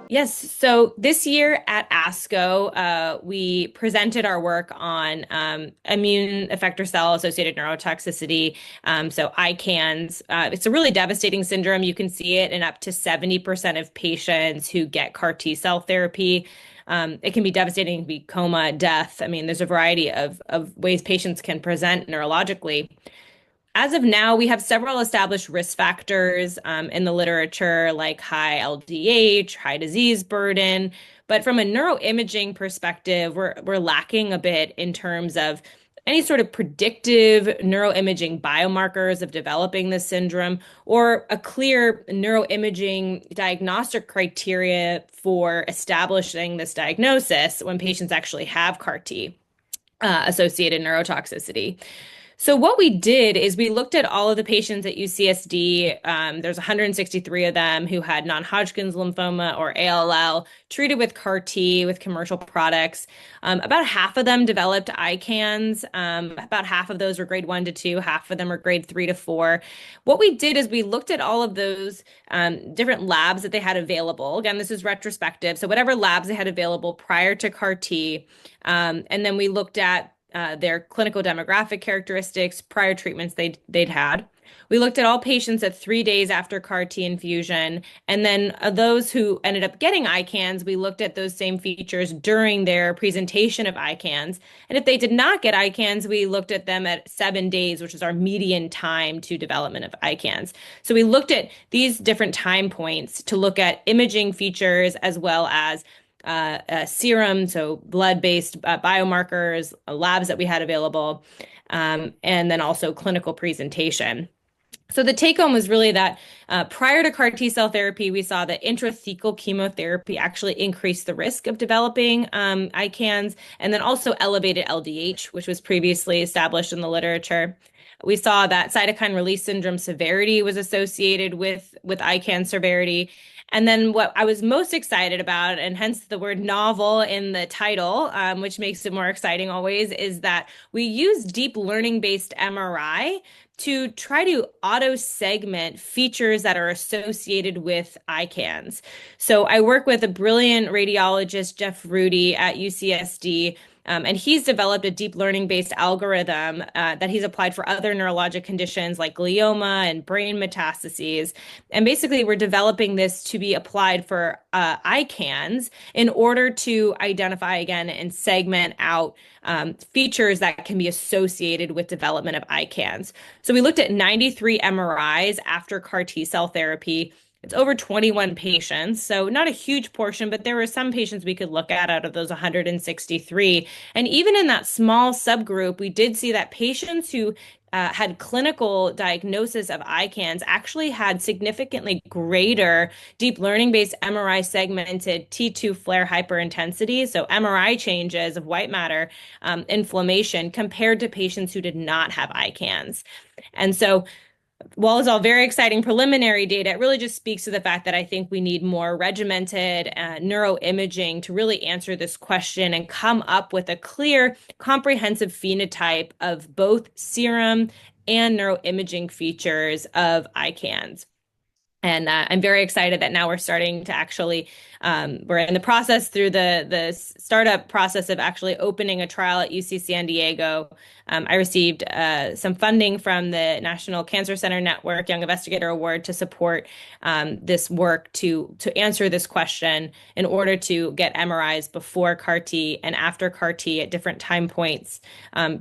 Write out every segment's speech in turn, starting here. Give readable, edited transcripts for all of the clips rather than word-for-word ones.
Yes, so this year at ASCO, we presented our work on immune effector cell associated neurotoxicity, so ICANS. It's a really devastating syndrome. You can see it in up to 70% of patients who get CAR T cell therapy. It can be devastating, it can be coma, death. I mean, there's a variety of ways patients can present neurologically. As of now, we have several established risk factors in the literature, like high LDH, high disease burden. But from a neuroimaging perspective, we're lacking a bit in terms of any sort of predictive neuroimaging biomarkers of developing this syndrome, or a clear neuroimaging diagnostic criteria for establishing this diagnosis when patients actually have CAR T associated neurotoxicity. So what we did is we looked at all of the patients at UCSD. There's 163 of them who had non-Hodgkin's lymphoma or ALL treated with CAR T with commercial products. About half of them developed ICANS. About half of those were grade 1 to 2, half of them were grade 3 to 4. What we did is we looked at all of those different labs that they had available. Again, this is retrospective. So whatever labs they had available prior to CAR T. And then we looked at their clinical demographic characteristics, prior treatments they'd had. We looked at all patients at 3 days after CAR T infusion, and then those who ended up getting ICANS, we looked at those same features during their presentation of ICANS. And if they did not get ICANS, we looked at them at 7 days, which is our median time to development of ICANS. So we looked at these different time points to look at imaging features as well as serum, so blood-based biomarkers, labs that we had available, and then also clinical presentation. So the take home was really that prior to CAR T cell therapy, we saw that intrathecal chemotherapy actually increased the risk of developing ICANS, and then also elevated LDH, which was previously established in the literature. We saw that cytokine release syndrome severity was associated with ICANS severity. And then what I was most excited about, and hence the word novel in the title, which makes it more exciting always, is that we use deep learning-based MRI to try to auto-segment features that are associated with ICANS. So I work with a brilliant radiologist, Jeff Rudy at UCSD, and he's developed a deep learning-based algorithm that he's applied for other neurologic conditions like glioma and brain metastases. And basically, we're developing this to be applied for ICANS in order to identify again and segment out features that can be associated with development of ICANS. So we looked at 93 MRIs after CAR T cell therapy. It's over 21 patients, so not a huge portion, but there were some patients we could look at out of those 163. And even in that small subgroup, we did see that patients who had clinical diagnosis of ICANS actually had significantly greater deep learning-based MRI segmented T2 FLAIR hyperintensity, so MRI changes of white matter inflammation compared to patients who did not have ICANS. And so while it's all very exciting preliminary data, it really just speaks to the fact that I think we need more regimented neuroimaging to really answer this question and come up with a clear, comprehensive phenotype of both serum and neuroimaging features of ICANS. And I'm very excited that now we're starting to actually, we're in the process through the startup process of actually opening a trial at UC San Diego. I received some funding from the National Cancer Center Network Young Investigator Award to support this work to answer this question in order to get MRIs before CAR T and after CAR T at different time points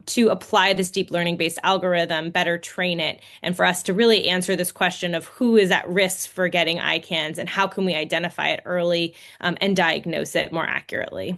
to apply this deep learning-based algorithm, better train it, and for us to really answer this question of who is at risk for getting ICANS and how can we identify it early and diagnose it more accurately.